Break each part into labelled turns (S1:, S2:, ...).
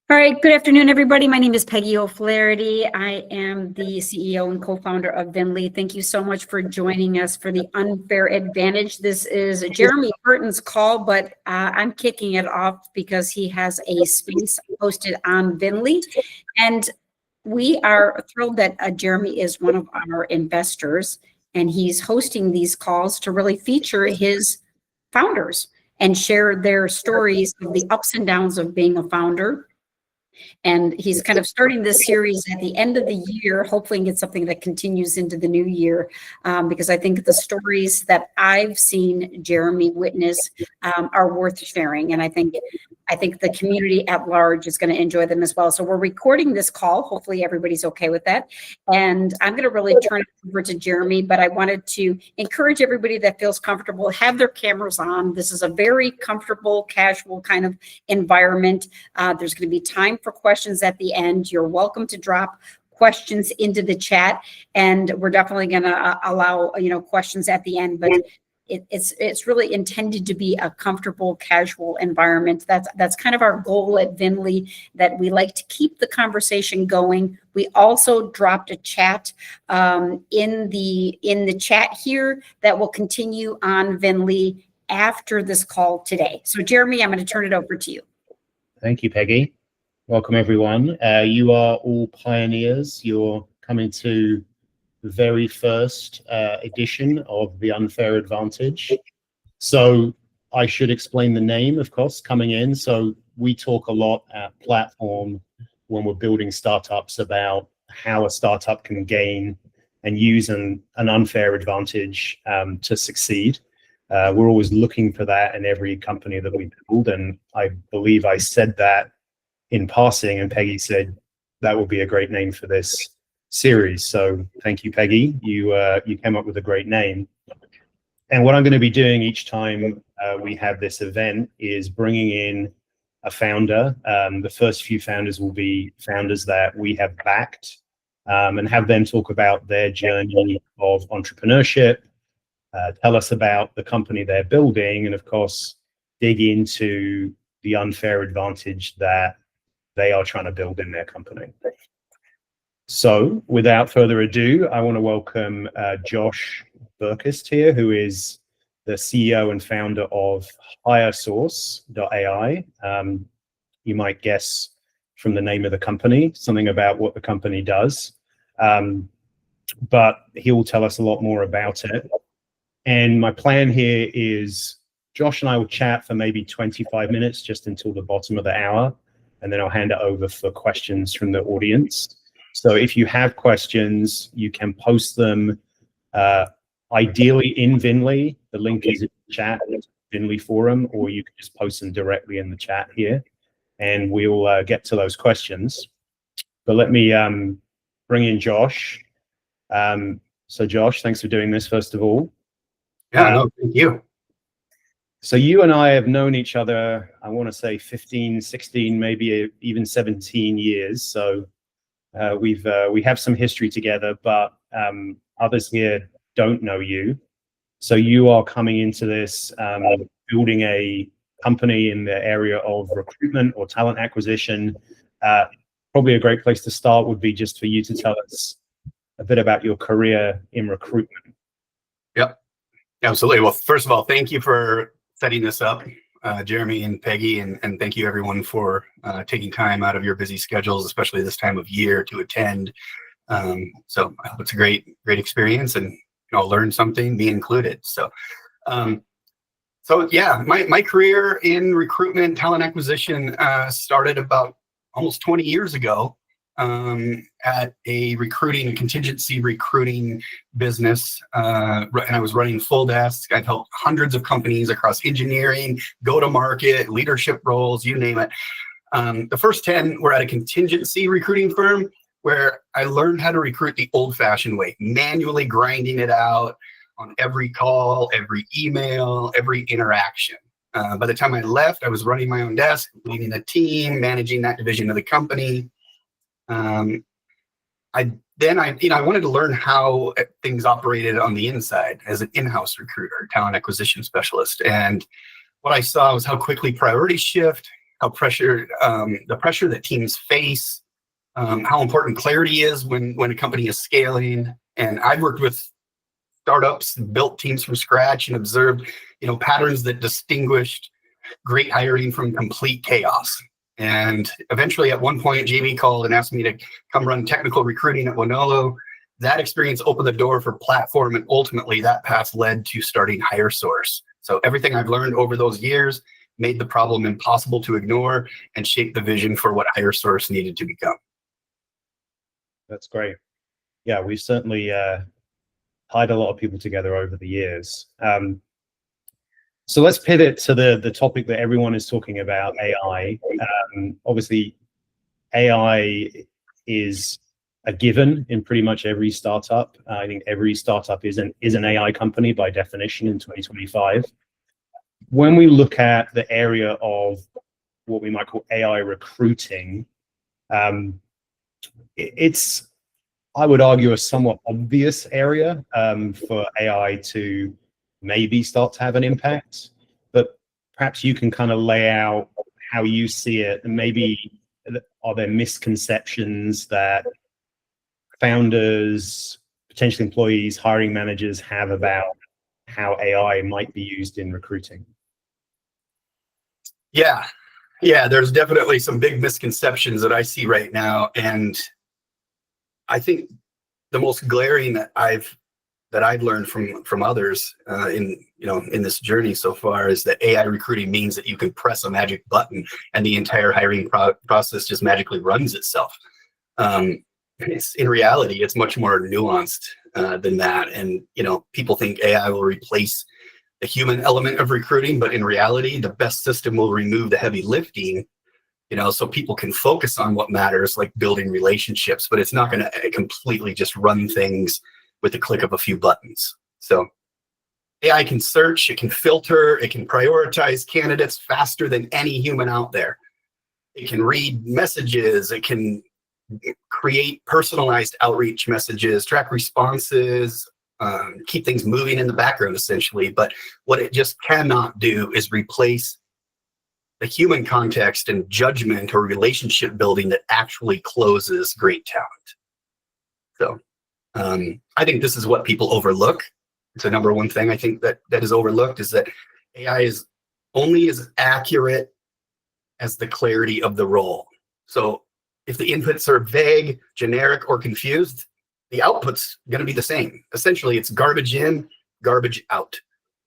S1: All right, good afternoon, everybody. My name is Peggy O'Flaherty. I am the CEO and co-founder of Vinly. Thank you so much for joining us for the Unfair Advantage. This is Jeremy Burton's call, but I'm kicking it off because he has a space posted on Vinly. And we are thrilled that Jeremy is one of our investors, and he's hosting these calls to really feature his founders and share their stories of the ups and downs of being a founder. And he's kind of starting this series at the end of the year, hopefully get something that continues into the new year, because I think the stories that I've seen Jeremy witness are worth sharing. And I think the community at large is going to enjoy them as well. So we're recording this call. Hopefully everybody's okay with that. And I'm going to really turn it over to Jeremy, but I wanted to encourage everybody that feels comfortable, have their cameras on. This is a very comfortable, casual kind of environment. There's going to be time for questions at the end. You're welcome to drop questions into the chat, and we're definitely going to allow questions at the end, but it's really intended to be a comfortable, casual environment. That's kind of our goal at Vinly, that we like to keep the conversation going. We also dropped a chat in the chat here that will continue on Vinly after this call today. So Jeremy, I'm going to turn it over to you.
S2: Thank you, Peggy. Welcome, everyone. You are all pioneers. You're coming to the very first edition of the Unfair Advantage. So I should explain the name, of course, coming in. So we talk a lot at Platform when we're building startups about how a startup can gain and use an unfair advantage to succeed. We're always looking for that in every company that we build. And I believe I said that in passing, and Peggy said that would be a great name for this series. So thank you, Peggy. You came up with a great name. And what I'm going to be doing each time we have this event is bringing in a founder. The first few founders will be founders that we have backed, and have them talk about their journey of entrepreneurship, tell us about the company they're building, and of course, dig into the unfair advantage that they are trying to build in their company. So without further ado, I want to welcome Josh Burkwist here, who is the CEO and founder of HireSource.ai. You might guess from the name of the company, something about what the company does, but he will tell us a lot more about it. And my plan here is Josh and I will chat for maybe 25 minutes, just until the bottom of the hour, and then I'll hand it over for questions from the audience. So if you have questions, you can post them ideally in Vinly. The link is in the chat, Vinly forum, or you can just post them directly in the chat here, and we'll get to those questions. But let me bring in Josh. So Josh, thanks for doing this, first of all.
S3: Yeah, no, thank you.
S2: So you and I have known each other, I want to say 15, 16, maybe even 17 years. So we have some history together, but others here don't know you. So you are coming into this building a company in the area of recruitment or talent acquisition. Probably a great place to start would be just for you to tell us a bit about your career in recruitment.
S3: Yep, absolutely. Well, first of all, thank you for setting this up, Jeremy and Peggy, and thank you everyone for taking time out of your busy schedules, especially this time of year, to attend. So I hope it's a great experience, and I'll learn something, me included. So yeah, my career in recruitment, talent acquisition started about almost 20 years ago at a contingency recruiting business, and I was running full desk. I've helped hundreds of companies across engineering, go-to-market, leadership roles, you name it. The first 10 were at a contingency recruiting firm where I learned how to recruit the old-fashioned way, manually grinding it out on every call, every email, every interaction. By the time I left, I was running my own desk, leading a team, managing that division of the company. I wanted to learn how things operated on the inside as an in-house recruiter, talent acquisition specialist. And what I saw was how quickly priorities shift, how the pressure that teams face, how important clarity is when a company is scaling. And I've worked with startups, built teams from scratch, and observed, patterns that distinguished great hiring from complete chaos. And eventually, at one point, Jamie called and asked me to come run technical recruiting at Winolo. That experience opened the door for platform, and ultimately that path led to starting HireSource. So everything I've learned over those years made the problem impossible to ignore and shaped the vision for what HireSource needed to become.
S2: That's great. Yeah, we've certainly hired a lot of people together over the years. So let's pivot to the topic that everyone is talking about, AI. Obviously, AI is a given in pretty much every startup. I think every startup is an AI company by definition in 2025. When we look at the area of what we might call AI recruiting, it's, I would argue, a somewhat obvious area for AI to maybe start to have an impact, but perhaps you can kind of lay out how you see it, and maybe are there misconceptions that founders, potential employees, hiring managers have about how AI might be used in recruiting?
S3: Yeah, there's definitely some big misconceptions that I see right now, and I think the most glaring that I've learned from others in this journey so far is that AI recruiting means that you can press a magic button and the entire hiring process just magically runs itself. In reality, it's much more nuanced than that. And people think AI will replace the human element of recruiting, but in reality, the best system will remove the heavy lifting, so people can focus on what matters, like building relationships. But it's not going to completely just run things with the click of a few buttons. So AI can search, it can filter, it can prioritize candidates faster than any human out there. It can read messages, it can create personalized outreach messages, track responses, keep things moving in the background, essentially. But what it just cannot do is replace the human context and judgment or relationship building that actually closes great talent. So I think this is what people overlook. It's the number one thing I think that is overlooked, is that AI is only as accurate as the clarity of the role. So if the inputs are vague, generic, or confused, the output's going to be the same. Essentially, it's garbage in, garbage out.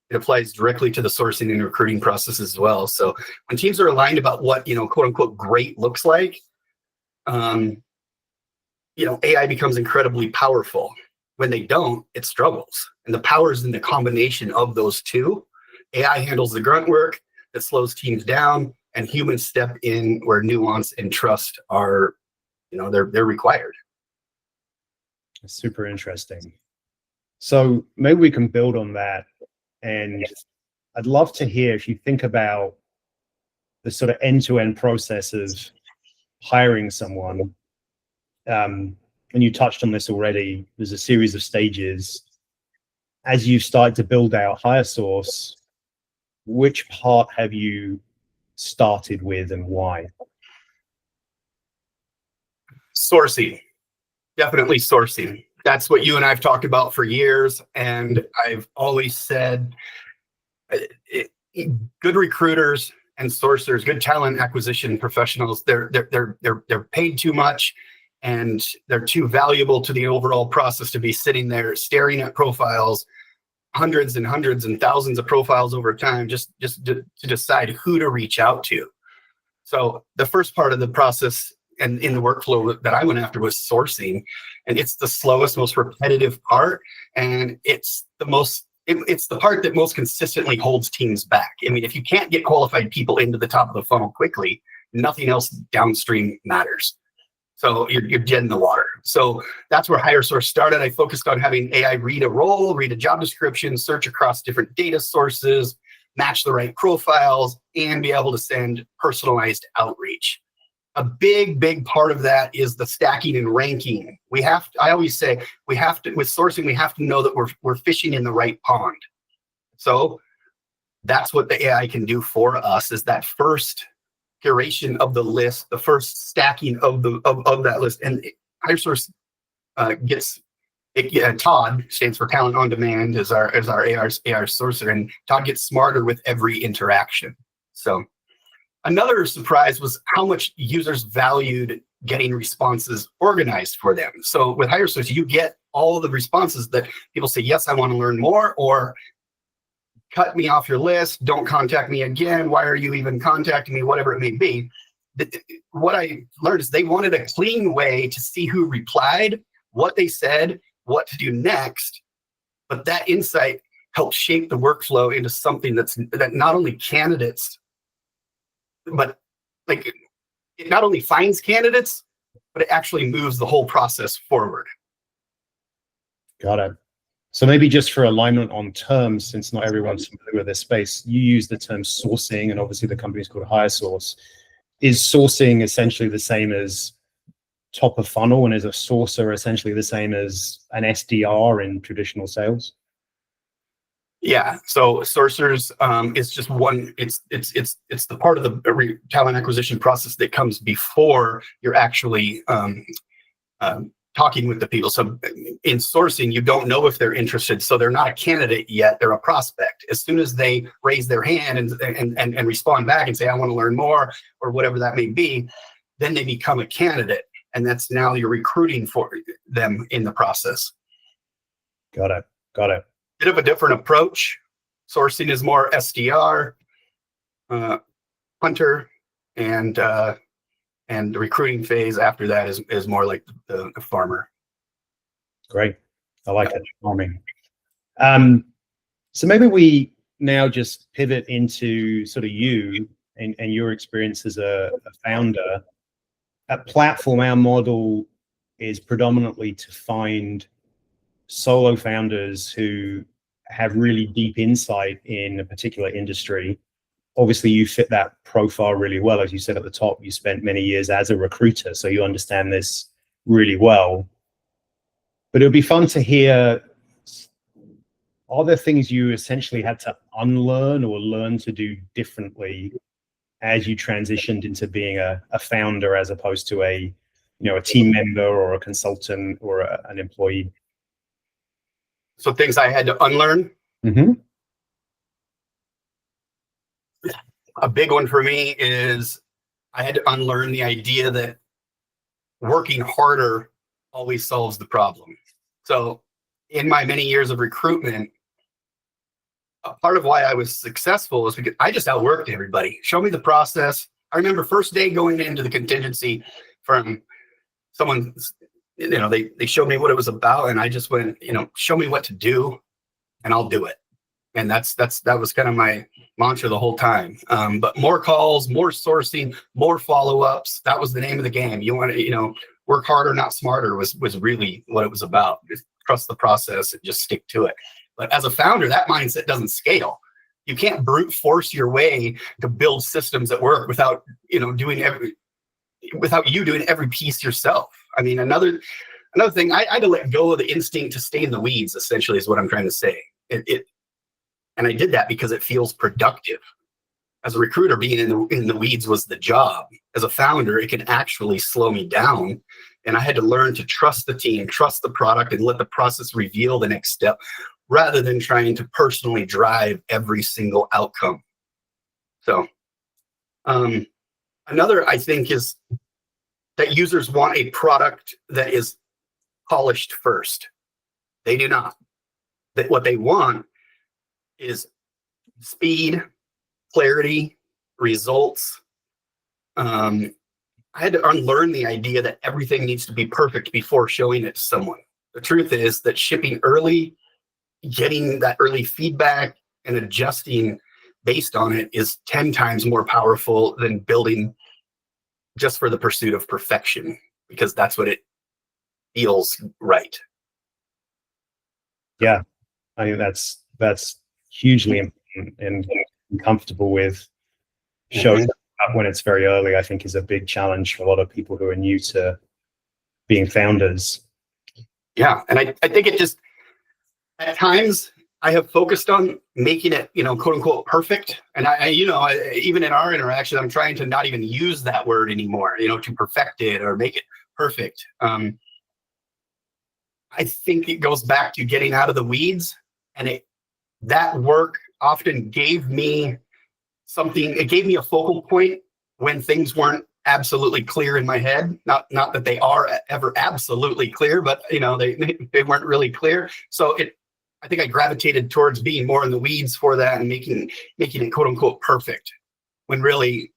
S3: It applies directly to the sourcing and recruiting process as well. So when teams are aligned about what, quote unquote, great looks like, AI becomes incredibly powerful. When they don't, it struggles. And the power is in the combination of those two. AI handles the grunt work that slows teams down, and humans step in where nuance and trust are, they're required.
S2: Super interesting. So maybe we can build on that. And I'd love to hear, if you think about the sort of end-to-end process of hiring someone, and you touched on this already, there's a series of stages. As you start to build out HireSource, which part have you started with and why?
S3: Sourcing. Definitely sourcing. That's what you and I have talked about for years. And I've always said good recruiters and sourcers, good talent acquisition professionals, they're paid too much, and they're too valuable to the overall process to be sitting there staring at profiles, hundreds and hundreds and thousands of profiles over time, just to decide who to reach out to. So the first part of the process and in the workflow that I went after was sourcing, and it's the slowest, most repetitive part, and it's the part that most consistently holds teams back. I mean, if you can't get qualified people into the top of the funnel quickly, nothing else downstream matters. So you're dead in the water. So that's where HireSource started. I focused on having AI read a role, read a job description, search across different data sources, match the right profiles, and be able to send personalized outreach. A big part of that is the stacking and ranking. I always say, with sourcing, we have to know that we're fishing in the right pond. So that's what the AI can do for us, is that first curation of the list, the first stacking of that list, and HireSource gets it. Todd stands for Talent on Demand, is our AI sourcer, and Todd gets smarter with every interaction. So another surprise was how much users valued getting responses organized for them. So with HireSource, you get all the responses that people say, yes, I want to learn more, or cut me off your list, don't contact me again, why are you even contacting me, whatever it may be. What I learned is they wanted a clean way to see who replied, what they said, what to do next. But that insight helps shape the workflow into something that not only candidates, but like it not only finds candidates, but it actually moves the whole process forward.
S2: Got it. So maybe just for alignment on terms, since not everyone's familiar with this space, you use the term sourcing, and obviously the company's called HireSource. Is sourcing essentially the same as top of funnel, and is a sourcer essentially the same as an SDR in traditional sales?
S3: Yeah. So sourcers is just one. It's the part of the talent acquisition process that comes before you're actually talking with the people. So in sourcing, you don't know if they're interested. So they're not a candidate yet. They're a prospect. As soon as they raise their hand and respond back and say, I want to learn more, or whatever that may be, then they become a candidate. And that's now you're recruiting for them in the process.
S2: Got it. Got it.
S3: Bit of a different approach. Sourcing is more SDR, hunter, and the recruiting phase after that is more like the farmer.
S2: Great. I like it. Farming. So maybe we now just pivot into sort of you and your experience as a founder. At Platform, our model is predominantly to find solo founders who have really deep insight in a particular industry. Obviously, you fit that profile really well. As you said at the top, you spent many years as a recruiter, so you understand this really well. But it would be fun to hear, are there things you essentially had to unlearn or learn to do differently as you transitioned into being a founder as opposed to a team member or a consultant or an employee?
S3: So things I had to unlearn.
S2: Mm-hmm.
S3: A big one for me is I had to unlearn the idea that working harder always solves the problem. So in my many years of recruitment, a part of why I was successful is because I just outworked everybody. Show me the process. I remember first day going into the contingency from someone, they showed me what it was about, and I just went, show me what to do and I'll do it. And that was kind of my mantra the whole time. But more calls, more sourcing, more follow-ups. That was the name of the game. You want to, work harder, not smarter was really what it was about. Just trust the process and just stick to it. But as a founder, that mindset doesn't scale. You can't brute force your way to build systems that work without you doing every piece yourself. I mean, another thing, I had to let go of the instinct to stay in the weeds, essentially, is what I'm trying to say. And I did that because it feels productive. As a recruiter, being in the weeds was the job. As a founder, it can actually slow me down. And I had to learn to trust the team, trust the product, and let the process reveal the next step, rather than trying to personally drive every single outcome. So another, I think, is that users want a product that is polished first. They do not. That what they want is speed, clarity, results. I had to unlearn the idea that everything needs to be perfect before showing it to someone. The truth is that shipping early, getting that early feedback and adjusting based on it is 10 times more powerful than building just for the pursuit of perfection, because that's what it feels right.
S2: Yeah, I think that's hugely important, and comfortable with showing up when it's very early, I think, is a big challenge for a lot of people who are new to being founders.
S3: Yeah, and I think it just, at times, I have focused on making it, quote unquote, perfect. And even in our interaction, I'm trying to not even use that word anymore, to perfect it or make it perfect. I think it goes back to getting out of the weeds, and that work often gave me something. It gave me a focal point when things weren't absolutely clear in my head. Not that they are ever absolutely clear, but they weren't really clear. So I think I gravitated towards being more in the weeds for that and making it quote unquote perfect, when really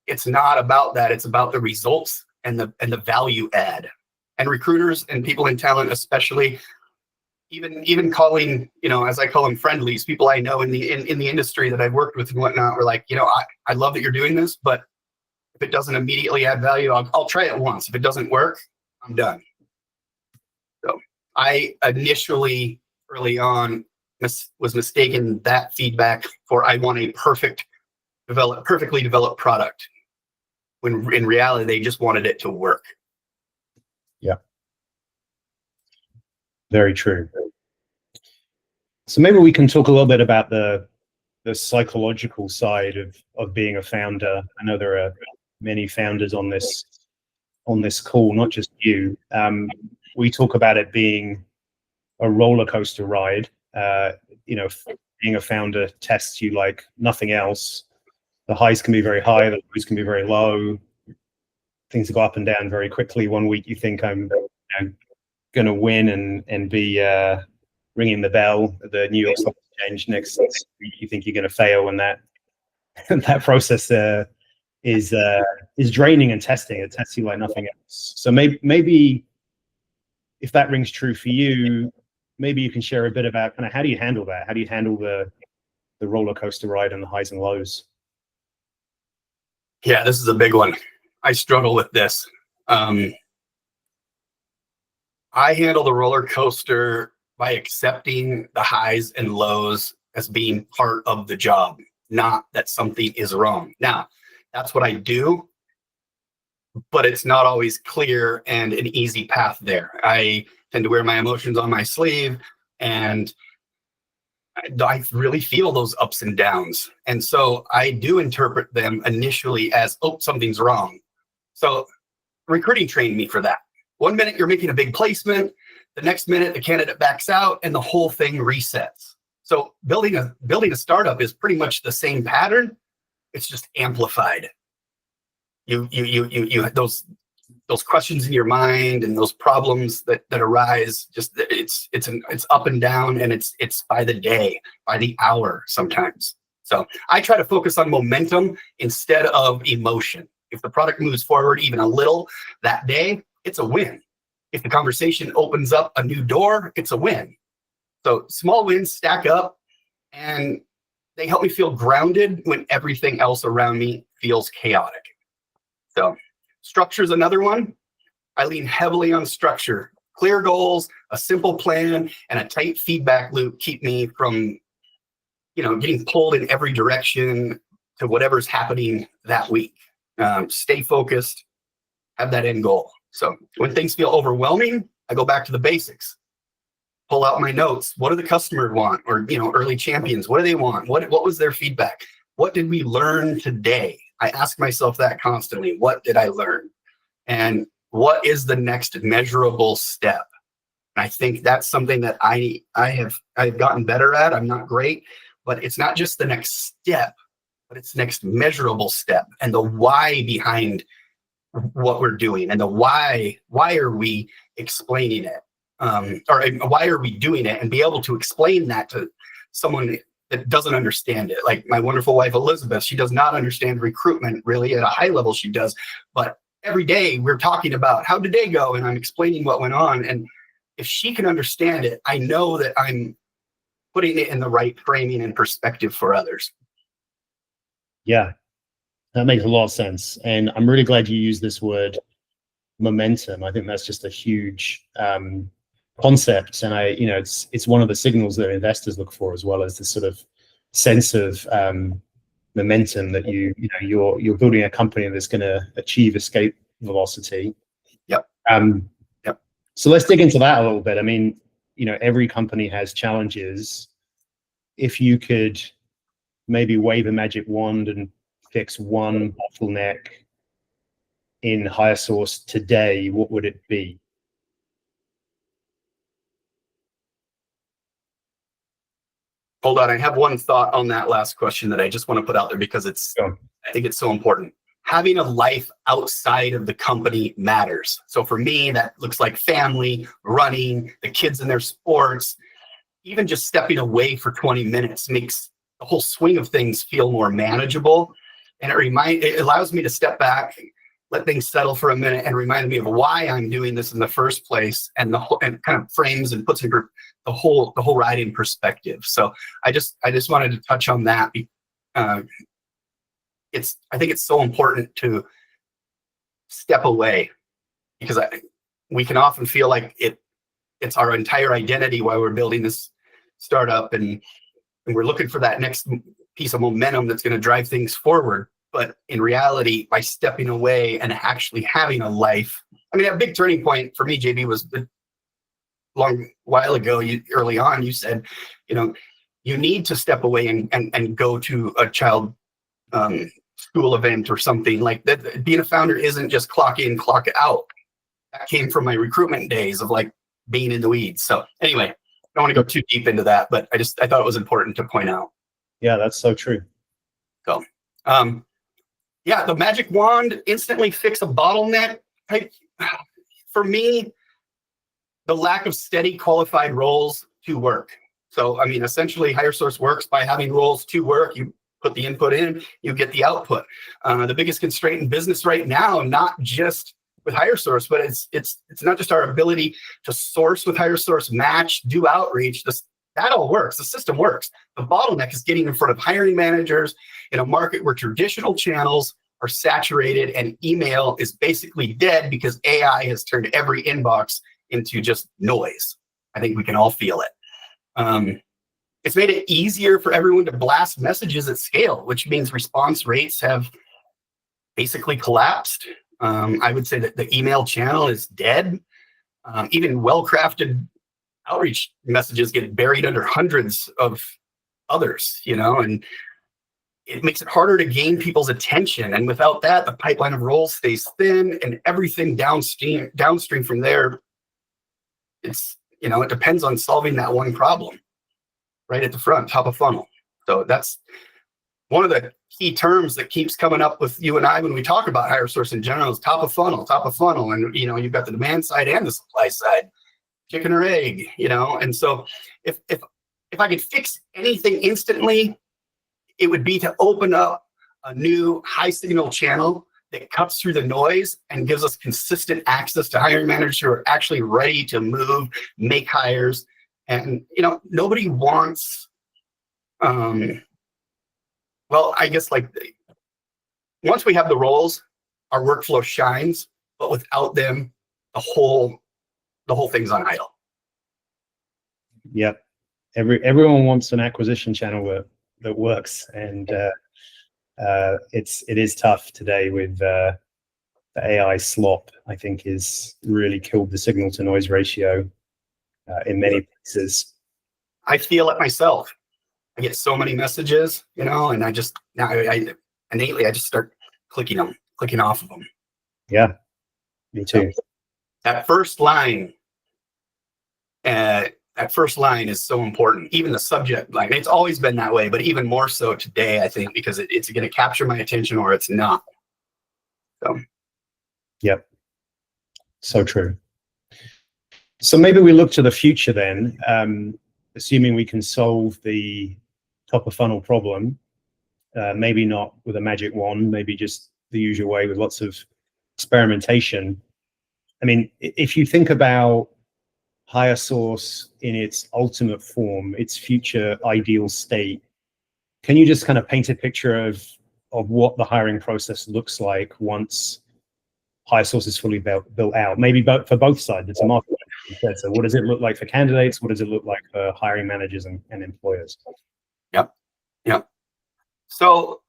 S3: it's not about that. It's about the results and the value add. And recruiters and people in talent, especially, even calling, as I call them, friendlies, people I know in the industry that I've worked with and whatnot, were like, I love that you're doing this, but if it doesn't immediately add value, I'll try it once. If it doesn't work, I'm done. So I initially, early on, was mistaken that feedback for I want a perfectly developed product, when in reality they just wanted it to work.
S2: Yeah, very true. So maybe we can talk a little bit about the psychological side of being a founder. I know there are many founders on this call, not just you. We talk about it being a roller coaster ride. Being a founder tests you like nothing else. The highs can be very high, the lows can be very low. Things go up and down very quickly. One week you think I'm going to win and be ringing the bell at the New York Stock Exchange. Next week you think you're going to fail, and that process is draining and testing. It tests you like nothing else. So maybe if that rings true for you, maybe you can share a bit about kind of how do you handle that? How do you handle the roller coaster ride and the highs and lows?
S3: Yeah, this is a big one. I struggle with this. I handle the roller coaster by accepting the highs and lows as being part of the job, not that something is wrong. Now, that's what I do, but it's not always clear and an easy path there. I tend to wear my emotions on my sleeve, and I really feel those ups and downs. And so I do interpret them initially as, oh, something's wrong. So recruiting trained me for that. One minute you're making a big placement, the next minute the candidate backs out and the whole thing resets. So building a startup is pretty much the same pattern. It's just amplified. You those questions in your mind and those problems that arise, just it's up and down, and it's by the day, by the hour sometimes. So I try to focus on momentum instead of emotion. If the product moves forward even a little that day, it's a win. If the conversation opens up a new door, it's a win. So small wins stack up, and they help me feel grounded when everything else around me feels chaotic. So structure is another one. I lean heavily on structure. Clear goals, a simple plan, and a tight feedback loop keep me from, getting pulled in every direction to whatever's happening that week. Stay focused, have that end goal. So when things feel overwhelming, I go back to the basics. Pull out my notes. What do the customers want? Or, early champions, what do they want? What was their feedback? What did we learn today? I ask myself that constantly. What did I learn? And what is the next measurable step? And I think that's something that I've gotten better at. I'm not great, but it's not just the next step, but it's next measurable step, and the why behind what we're doing, and the why are we explaining it, or why are we doing it, and be able to explain that to someone that doesn't understand it. Like my wonderful wife, Elizabeth, she does not understand recruitment really at a high level. She does, but every day we're talking about how did they go, and I'm explaining what went on. And if she can understand it, I know that I'm putting it in the right framing and perspective for others.
S2: Yeah, that makes a lot of sense. And I'm really glad you used this word momentum. I think that's just a huge concept. And it's one of the signals that investors look for, as well as this sort of sense of momentum that you're building a company that's going to achieve escape velocity.
S3: Yep.
S2: Yep. So let's dig into that a little bit. I mean, every company has challenges. If you could maybe wave a magic wand and fix one bottleneck in HireSource today, what would it be?
S3: Hold on, I have one thought on that last question that I just want to put out there because I think it's so important. Having a life outside of the company matters. So for me, that looks like family, running, the kids in their sports. Even just stepping away for 20 minutes makes the whole swing of things feel more manageable. And it allows me to step back, let things settle for a minute, and remind me of why I'm doing this in the first place, and and kind of frames and puts the whole ride in perspective. So I just wanted to touch on that. I think it's so important to step away, because we can often feel like it's our entire identity while we're building this startup, and we're looking for that next piece of momentum that's going to drive things forward. But in reality, by stepping away and actually having a life, I mean, a big turning point for me, JB, was a long while ago. Early on, you said, you need to step away and go to a child school event or something like that. Being a founder isn't just clock in, clock out. That came from my recruitment days of like being in the weeds. So anyway, I don't want to go too deep into that, but I thought it was important to point out.
S2: Yeah, that's so true.
S3: So, the magic wand instantly fix a bottleneck. For me, the lack of steady qualified roles to work. So, I mean, essentially HireSource works by having roles to work. You put the input in, you get the output. The biggest constraint in business right now, not just with HireSource, but it's not just our ability to source with HireSource, match, do outreach. That all works. The system works. The bottleneck is getting in front of hiring managers in a market where traditional channels are saturated and email is basically dead because AI has turned every inbox into just noise. I think we can all feel it. It's made it easier for everyone to blast messages at scale, which means response rates have basically collapsed. I would say that the email channel is dead. Even well-crafted outreach messages get buried under hundreds of others, and it makes it harder to gain people's attention. And without that, the pipeline of roles stays thin, and everything downstream from there, it depends on solving that one problem right at the front, top of funnel. So that's one of the key terms that keeps coming up with you and I when we talk about HireSource in general is top of funnel. And, you've got the demand side and the supply side, chicken or egg, and so if I could fix anything instantly, it would be to open up a new high signal channel that cuts through the noise and gives us consistent access to hiring managers who are actually ready to move, make hires. And, nobody wants, I guess once we have the roles, our workflow shines, but without them, the whole thing's on idle.
S2: Yep. Everyone wants an acquisition channel that works, and it is tough today with the AI slop. I think is really killed the signal to noise ratio in many places.
S3: I feel it myself. I get so many messages, and I just innately I just start clicking off of them.
S2: Yeah, me too.
S3: That first line is so important. Even the subject line, it's always been that way, but even more so today, I think, because it's going to capture my attention or it's not. So,
S2: yep, so true. So maybe we look to the future then, assuming we can solve the top of funnel problem, maybe not with a magic wand, maybe just the usual way with lots of experimentation. I mean, if you think about HireSource in its ultimate form, its future ideal state, can you just kind of paint a picture of what the hiring process looks like once HireSource is fully built out? Maybe for both sides, it's a market. So what does it look like for candidates? What does it look like for hiring managers and employers?
S3: Yep. So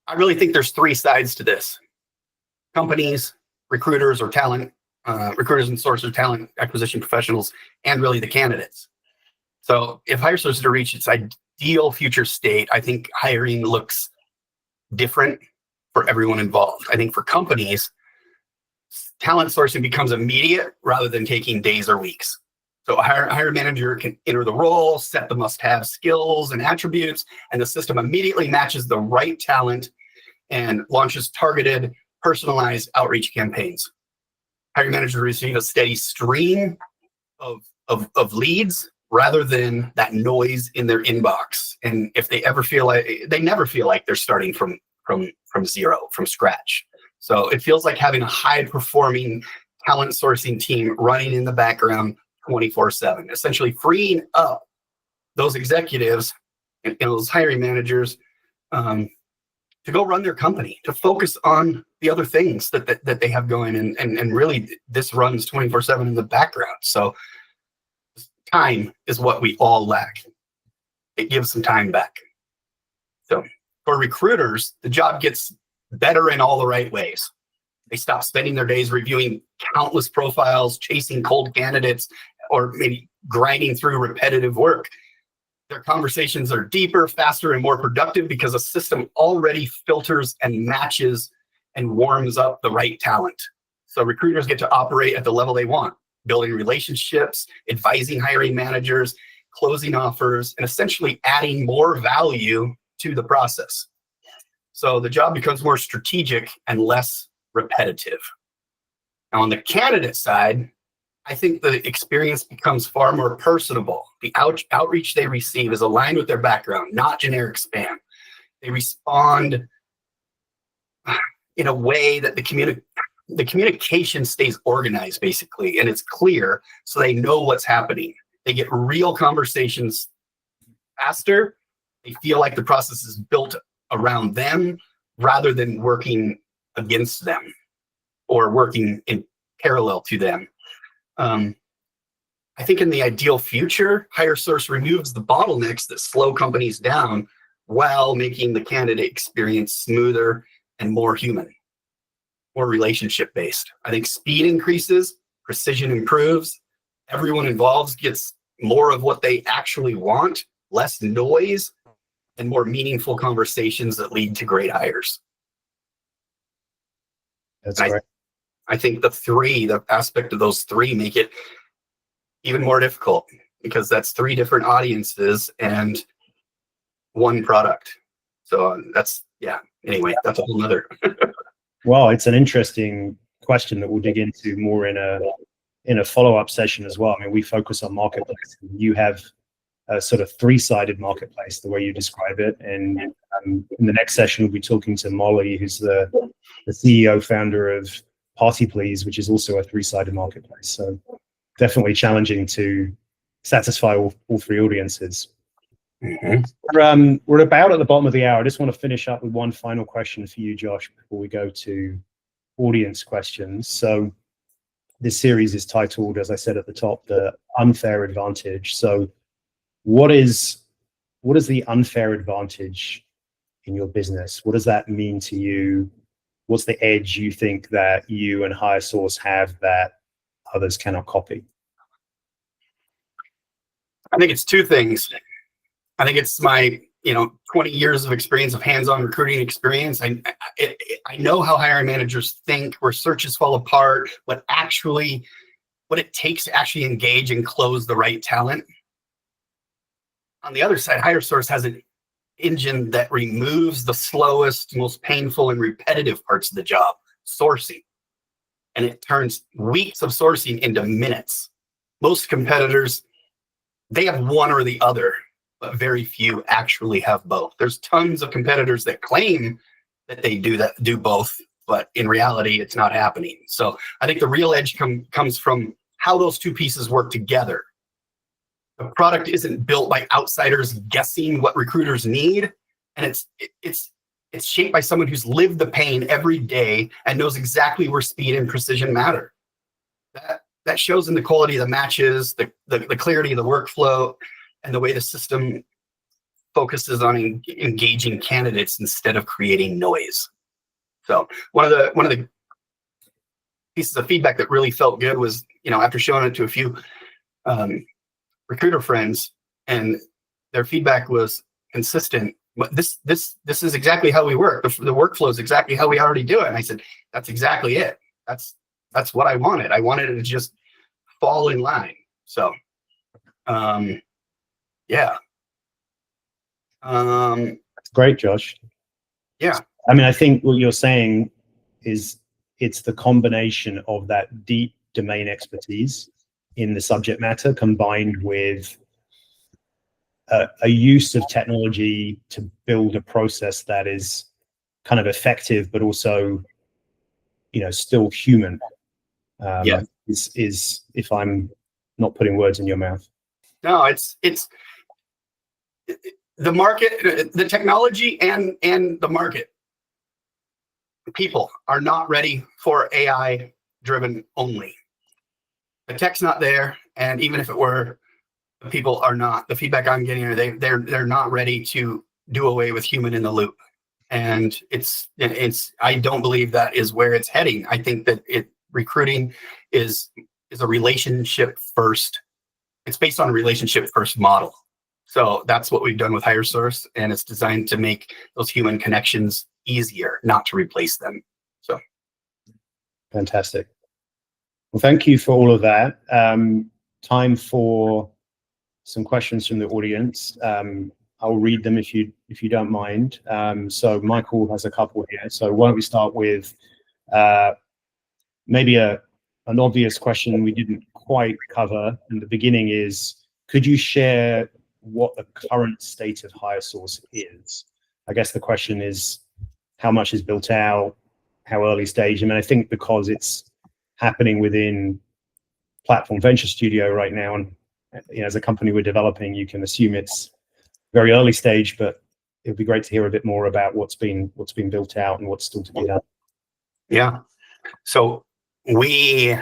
S3: I really think there's three sides to this: companies, recruiters or talent recruiters and sources, talent acquisition professionals, and really the candidates. So if HireSource is to reach its ideal future state, I think hiring looks different for everyone involved. I think for companies, talent sourcing becomes immediate rather than taking days or weeks. So a hiring manager can enter the role, set the must-have skills and attributes, and the system immediately matches the right talent and launches targeted, personalized outreach campaigns. Hiring managers receive a steady stream of leads rather than that noise in their inbox. And if they ever feel like, they never feel like they're starting from zero, from scratch. So it feels like having a high-performing talent sourcing team running in the background 24/7, essentially freeing up those executives and those hiring managers to go run their company, to focus on the other things that they have going. And really, this runs 24/7 in the background. So time is what we all lack. It gives some time back. So for recruiters, the job gets better in all the right ways. They stop spending their days reviewing countless profiles, chasing cold candidates, or maybe grinding through repetitive work. Their conversations are deeper, faster, and more productive because a system already filters and matches and warms up the right talent. So recruiters get to operate at the level they want, building relationships, advising hiring managers, closing offers, and essentially adding more value to the process. So the job becomes more strategic and less repetitive. Now, on the candidate side, I think the experience becomes far more personable. The outreach they receive is aligned with their background, not generic spam. They respond in a way that the communication stays organized, basically, and it's clear, so they know what's happening. They get real conversations faster. They feel like the process is built around them rather than working against them or working in parallel to them. I think in the ideal future, HireSource removes the bottlenecks that slow companies down while making the candidate experience smoother and more human, more relationship-based. I think speed increases, precision improves, everyone involved gets more of what they actually want, less noise, and more meaningful conversations that lead to great hires.
S2: That's right.
S3: I think the aspect of those three make it even more difficult because that's three different audiences and one product. So anyway, that's a whole nother.
S2: Well, it's an interesting question that we'll dig into more in a follow-up session as well. I mean, we focus on marketplace. You have a sort of three-sided marketplace, the way you describe it. And in the next session, we'll be talking to Molly, who's the CEO, founder of Party Please, which is also a three-sided marketplace. So definitely challenging to satisfy all three audiences.
S3: Mm-hmm.
S2: We're about at the bottom of the hour. I just want to finish up with one final question for you, Josh, before we go to audience questions. So this series is titled, as I said at the top, The Unfair Advantage. So what is the unfair advantage in your business? What does that mean to you? What's the edge you think that you and HireSource have that others cannot copy?
S3: I think it's two things. I think it's my 20 years of experience of hands-on recruiting experience. I know how hiring managers think, where searches fall apart, what it takes to actually engage and close the right talent. On the other side, HireSource has an engine that removes the slowest, most painful, and repetitive parts of the job, sourcing. And it turns weeks of sourcing into minutes. Most competitors, they have one or the other, but very few actually have both. There's tons of competitors that claim that they do both, but in reality, it's not happening. So I think the real edge comes from how those two pieces work together. The product isn't built by outsiders guessing what recruiters need, and it's shaped by someone who's lived the pain every day and knows exactly where speed and precision matter. That shows in the quality of the matches, the clarity of the workflow, and the way the system focuses on engaging candidates instead of creating noise. So one of the pieces of feedback that really felt good was, after showing it to a few recruiter friends, and their feedback was consistent. But this is exactly how we work. The workflow is exactly how we already do it. And I said, that's exactly it. That's what I wanted. I wanted it to just fall in line. So, yeah.
S2: Great, Josh.
S3: Yeah.
S2: I mean, I think what you're saying is it's the combination of that deep domain expertise in the subject matter combined with a use of technology to build a process that is kind of effective, but also, still human.
S3: Yeah.
S2: Is if I'm not putting words in your mouth.
S3: No, it's the market, the technology, and the market. People are not ready for AI driven only. The tech's not there, and even if it were, people are not. The feedback I'm getting are they're not ready to do away with human in the loop, and it's I don't believe that is where it's heading. I think that recruiting is a relationship first. It's based on a relationship first model. So that's what we've done with HireSource, and it's designed to make those human connections easier, not to replace them. So
S2: fantastic. Well, thank you for all of that. Time for some questions from the audience. I'll read them if you don't mind. So Michael has a couple here. So why don't we start with maybe an obvious question we didn't quite cover in the beginning is, could you share what the current state of HireSource is? I guess the question is, how much is built out? How early stage? I mean, I think because it's happening within Platform Venture Studio right now, and as a company we're developing, you can assume it's very early stage, but it would be great to hear a bit more about what's been built out and what's still to be done.
S3: Yeah. So we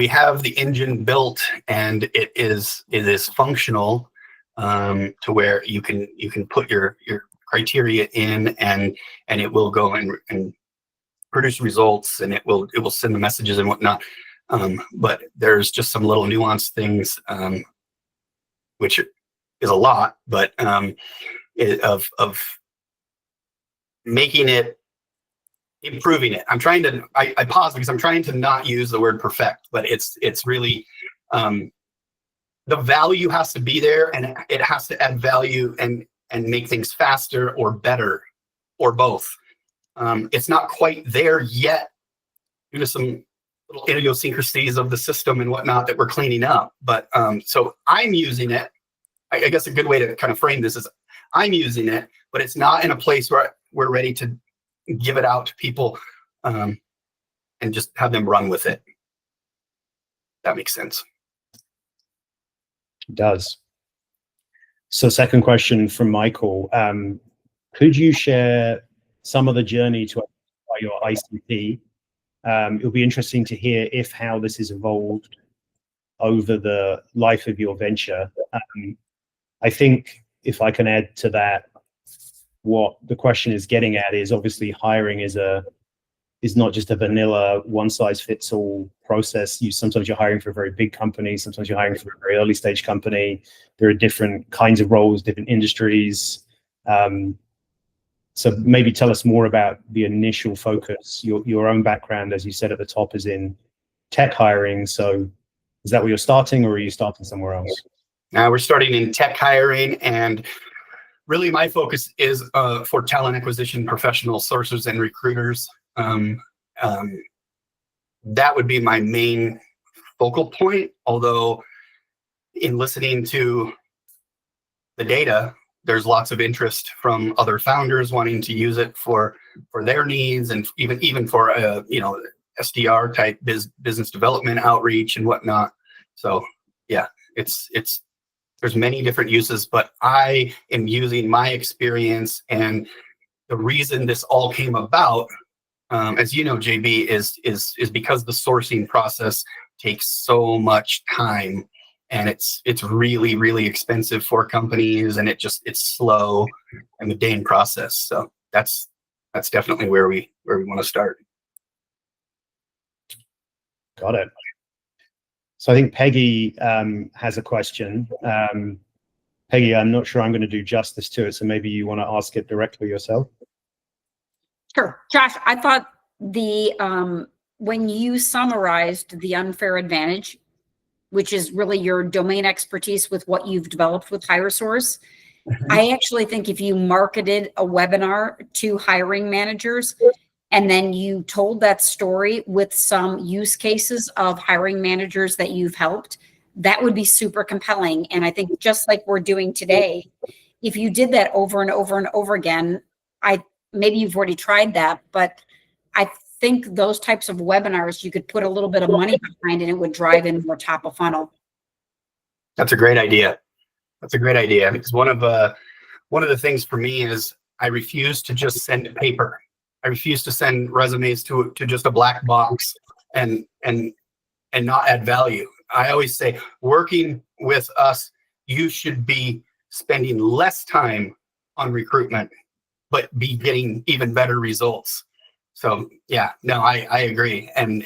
S3: have the engine built, and it is functional to where you can put your criteria in, and it will go and produce results, and it will send the messages and whatnot. But there's just some little nuanced things, which is a lot, but of making it, improving it. I pause because I'm trying to not use the word perfect, but it's really, the value has to be there, and it has to add value and make things faster or better, or both. It's not quite there yet due to some little idiosyncrasies of the system and whatnot that we're cleaning up. But so I'm using it. I guess a good way to kind of frame this is I'm using it, but it's not in a place where we're ready to give it out to people and just have them run with it. That makes sense.
S2: It does. So second question from Michael. Could you share some of the journey to your ICP? It'll be interesting to hear how this has evolved over the life of your venture. I think if I can add to that, what the question is getting at is obviously hiring is not just a vanilla one-size-fits-all process. Sometimes you're hiring for a very big company, sometimes you're hiring for a very early stage company. There are different kinds of roles, different industries. So maybe tell us more about the initial focus. Your own background, as you said at the top, is in tech hiring. So is that where you're starting, or are you starting somewhere else?
S3: Now we're starting in tech hiring, and really my focus is for talent acquisition professionals, sourcers, and recruiters. That would be my main focal point. Although in listening to the data, there's lots of interest from other founders wanting to use it for their needs, and even for SDR type business development outreach and whatnot. So yeah, there's many different uses, but I am using my experience, and the reason this all came about, as you know, JB, is because the sourcing process takes so much time, and it's really, really expensive for companies, and it's slow and the mundane process. So that's definitely where we want to start.
S2: Got it. So I think Peggy has a question. Peggy, I'm not sure I'm going to do justice to it, so maybe you want to ask it directly yourself.
S1: Sure. Josh, I thought when you summarized the unfair advantage, which is really your domain expertise with what you've developed with HireSource, I actually think if you marketed a webinar to hiring managers and then you told that story with some use cases of hiring managers that you've helped, that would be super compelling. And I think just like we're doing today, if you did that over and over and over again, maybe you've already tried that, but I think those types of webinars, you could put a little bit of money behind and it would drive in more top of funnel.
S3: That's a great idea. That's a great idea. Because one of the things for me is I refuse to just send paper. I refuse to send resumes to just a black box and not add value. I always say, working with us, you should be spending less time on recruitment, but be getting even better results. So yeah, no, I agree. And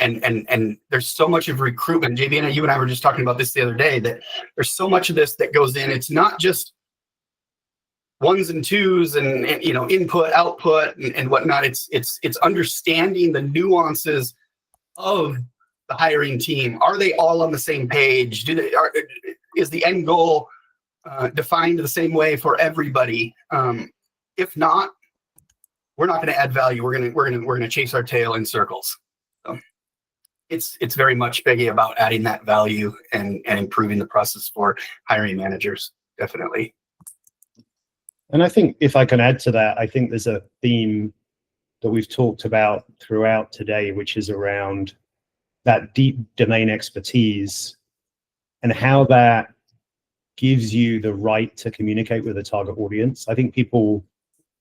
S3: there's so much of recruitment. JB, you and I were just talking about this the other day, that there's so much of this that goes in. It's not just ones and twos and input, output and whatnot. It's understanding the nuances of the hiring team. Are they all on the same page? Is the end goal defined the same way for everybody? If not, we're not going to add value. We're going to chase our tail in circles. So it's very much, Peggy, about adding that value and improving the process for hiring managers. Definitely.
S2: And I think if I can add to that, I think there's a theme that we've talked about throughout today, which is around that deep domain expertise and how that gives you the right to communicate with a target audience. I think people,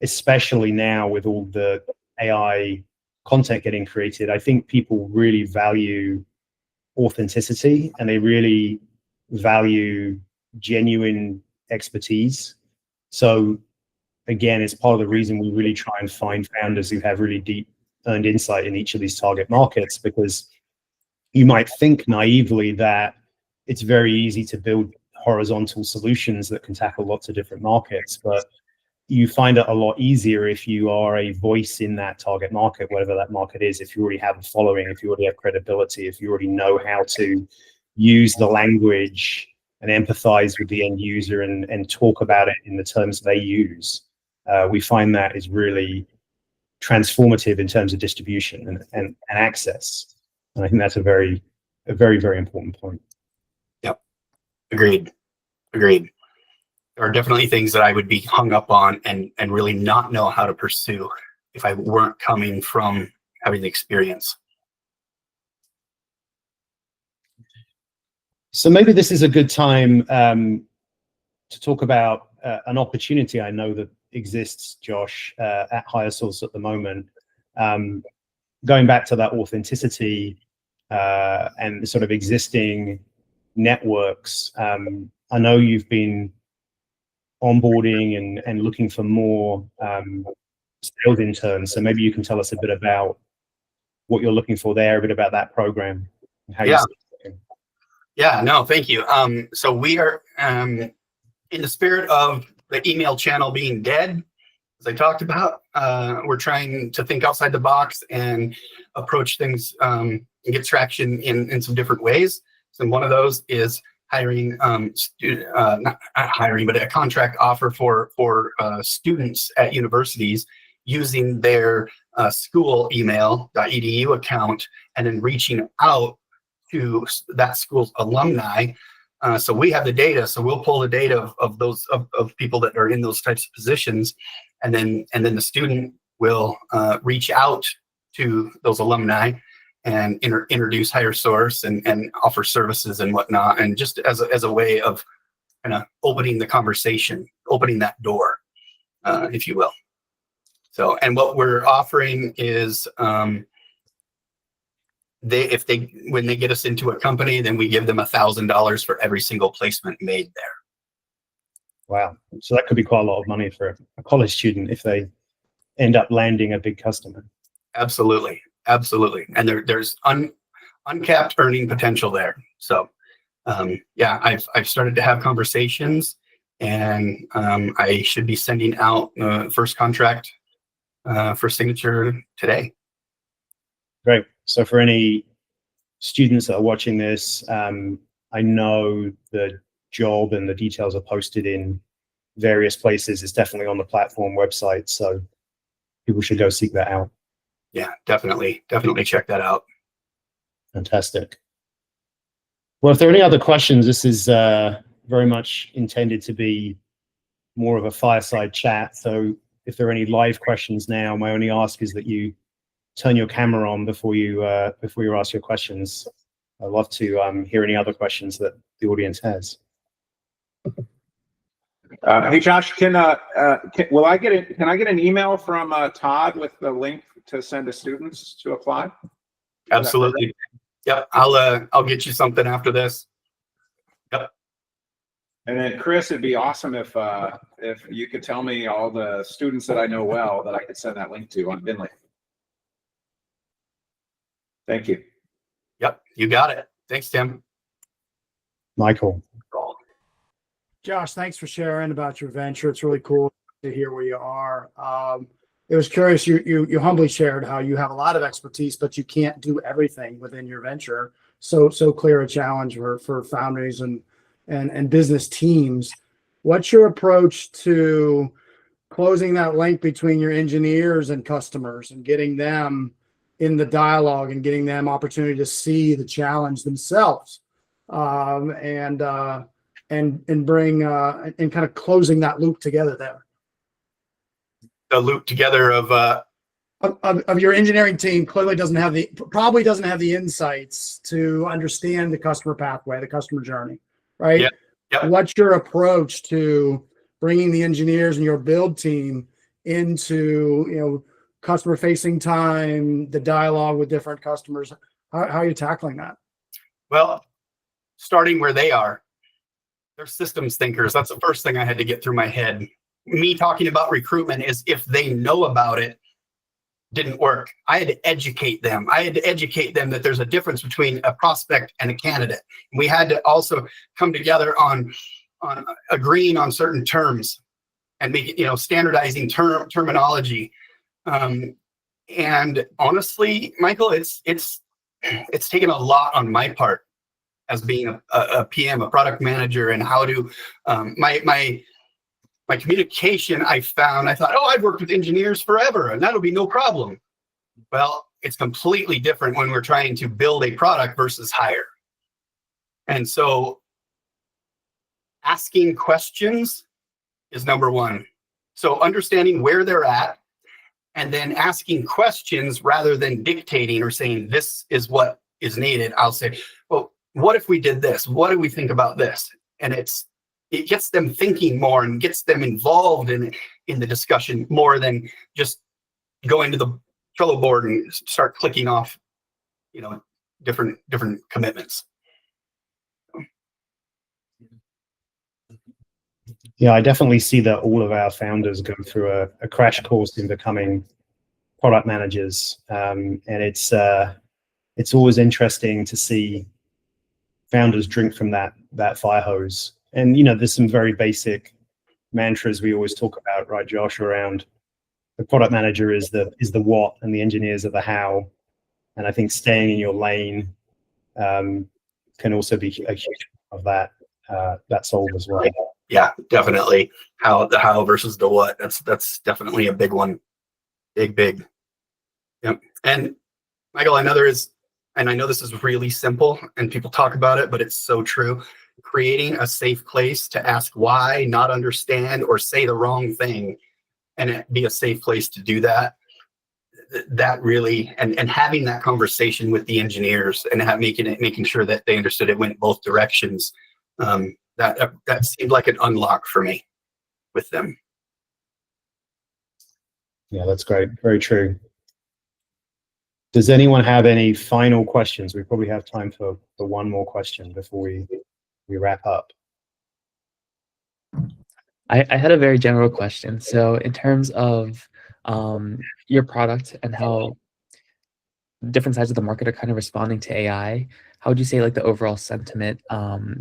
S2: especially now with all the AI content getting created, I think people really value authenticity and they really value genuine expertise. So again, it's part of the reason we really try and find founders who have really deep earned insight in each of these target markets, because you might think naively that it's very easy to build horizontal solutions that can tackle lots of different markets, but you find it a lot easier if you are a voice in that target market, whatever that market is, if you already have a following, if you already have credibility, if you already know how to use the language and empathize with the end user and talk about it in the terms they use. We find that is really transformative in terms of distribution and access. And I think that's a very, very important point.
S3: Yep. Agreed. There are definitely things that I would be hung up on and really not know how to pursue if I weren't coming from having the experience.
S2: So maybe this is a good time to talk about an opportunity I know that exists, Josh, at HireSource at the moment. Going back to that authenticity and the sort of existing networks, I know you've been onboarding and looking for more sales interns. So maybe you can tell us a bit about what you're looking for there, a bit about that program. And how you're looking.
S3: Yeah, no, thank you. So we are in the spirit of the email channel being dead, as I talked about, we're trying to think outside the box and approach things and get traction in some different ways. So one of those is hiring, not hiring, but a contract offer for students at universities using their school email.edu account and then reaching out to that school's alumni. So we have the data, so we'll pull the data of those of people that are in those types of positions, and then the student will reach out to those alumni and introduce HireSource and offer services and whatnot, and just as a way of kind of opening the conversation, opening that door, if you will. So, and what we're offering is when they get us into a company, then we give them $1,000 for every single placement made there.
S2: Wow. So that could be quite a lot of money for a college student if they end up landing a big customer.
S3: Absolutely. And there's uncapped earning potential there. So yeah, I've started to have conversations, and I should be sending out first contract for signature today.
S2: Great. So for any students that are watching this, I know the job and the details are posted in various places. It's definitely on the platform website, so people should go seek that out.
S3: Yeah, definitely check that out.
S2: Fantastic. Well, if there are any other questions, this is very much intended to be more of a fireside chat. So if there are any live questions now, my only ask is that you turn your camera on before you ask your questions. I'd love to hear any other questions that the audience has.
S4: Hey Josh, can I get an email from Todd with the link to send to students to apply?
S3: Absolutely. Yep. I'll get you something after this. Yep.
S4: And then Chris, it'd be awesome if you could tell me all the students that I know well that I could send that link to on Vinly. Thank you.
S3: Yep, you got it. Thanks, Tim.
S2: Michael.
S5: Josh, thanks for sharing about your venture. It's really cool to hear where you are. It was curious, you humbly shared how you have a lot of expertise, but you can't do everything within your venture. So clear a challenge for founders and business teams. What's your approach to closing that link between your engineers and customers and getting them in the dialogue and getting them opportunity to see the challenge themselves, and bring and kind of closing that loop together there?
S3: The loop together
S5: of your engineering team probably doesn't have the insights to understand the customer pathway, the customer journey, right?
S3: Yeah. Yep.
S5: What's your approach to bringing the engineers and your build team into, customer facing time, the dialogue with different customers? How are you tackling that?
S3: Well, starting where they are. They're systems thinkers. That's the first thing I had to get through my head. Me talking about recruitment is if they know about it, didn't work. I had to educate them. I had to educate them that there's a difference between a prospect and a candidate. We had to also come together on agreeing on certain terms and make it, standardizing terminology. And honestly, Michael, it's taken a lot on my part as being a PM, a product manager, and how to my communication. I thought, I've worked with engineers forever and that'll be no problem. Well, it's completely different when we're trying to build a product versus hire. And so asking questions is number one. So understanding where they're at and then asking questions rather than dictating or saying this is what is needed. I'll say, well, what if we did this? What do we think about this? And it gets them thinking more and gets them involved in the discussion more than just going to the Trello board and start clicking off, different commitments.
S2: Yeah, I definitely see that all of our founders go through a crash course in becoming product managers, and it's always interesting to see founders drink from that fire hose. And there's some very basic mantras we always talk about, right, Josh? Around the product manager is the what, and the engineers are the how. And I think staying in your lane can also be a huge part of that solve as well.
S3: Yeah, definitely. The how versus the what. That's definitely a big one. Big. Yep. And Michael, I know this is really simple and people talk about it, but it's so true. Creating a safe place to ask why, not understand, or say the wrong thing, and it be a safe place to do that. That really, and having that conversation with the engineers and making sure that they understood it went both directions. That seemed like an unlock for me with them.
S2: Yeah, that's great. Very true. Does anyone have any final questions? We probably have time for one more question before we wrap up.
S6: I had a very general question. So in terms of your product and how different sides of the market are kind of responding to AI. How would you say like the overall sentiment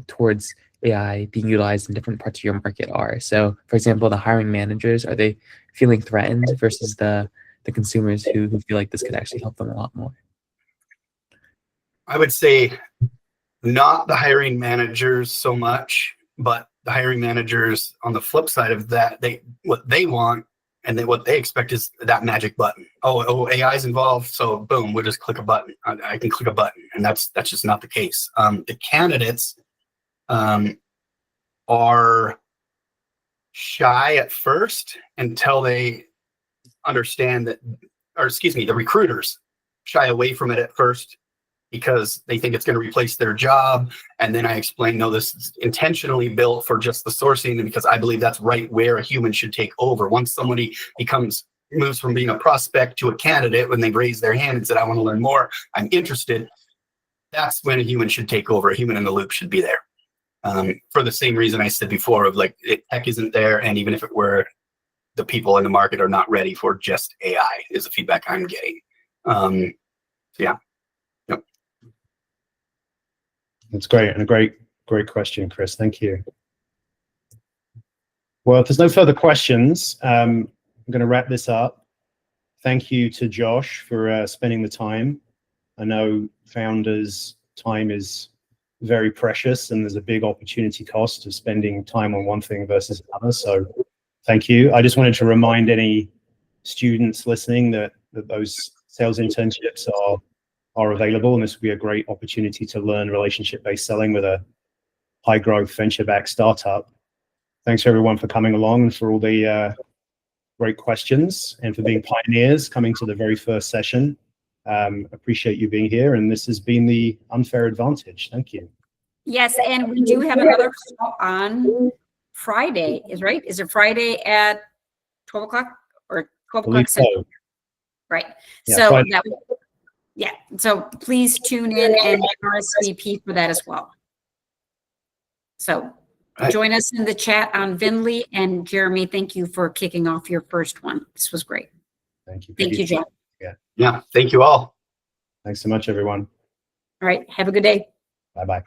S6: towards AI being utilized in different parts of your market are? So, for example, the hiring managers, are they feeling threatened versus the consumers who feel like this could actually help them a lot more?
S3: I would say not the hiring managers so much, but the hiring managers on the flip side of that, what they want and then what they expect is that magic button. Oh, AI is involved, so boom, we'll just click a button. I can click a button, and that's just not the case. The candidates are shy at first until they understand that, or excuse me, the recruiters shy away from it at first because they think it's going to replace their job. And then I explain, no, this is intentionally built for just the sourcing, and because I believe that's right where a human should take over. Once somebody moves from being a prospect to a candidate, when they raise their hand and said, I want to learn more, I'm interested, that's when a human should take over. A human in the loop should be there. For the same reason I said before of like, tech isn't there, and even if it were, the people in the market are not ready for just AI is the feedback I'm getting. Yeah. Yep.
S2: That's great, and a great question, Chris. Thank you. Well, if there's no further questions, I'm going to wrap this up. Thank you to Josh for spending the time. I know founders' time is very precious, and there's a big opportunity cost of spending time on one thing versus another. So thank you. I just wanted to remind any students listening that those sales internships are available, and this will be a great opportunity to learn relationship-based selling with a high-growth venture-backed startup. Thanks everyone for coming along and for all the great questions and for being pioneers coming to the very first session. Appreciate you being here, and this has been the Unfair Advantage. Thank you.
S1: Yes, and we do have another call on Friday, is it Friday at 12 o'clock or 12 o'clock?
S2: So.
S1: Right.
S2: Yeah,
S1: So
S2: Friday.
S1: so please tune in and RSVP for that as well. So join us in the chat on Vinly, and Jeremy, thank you for kicking off your first one. This was great.
S2: Thank you.
S1: Thank you, John.
S3: Yeah. Thank you all.
S2: Thanks so much, everyone.
S1: All right. Have a good day.
S2: Bye-bye.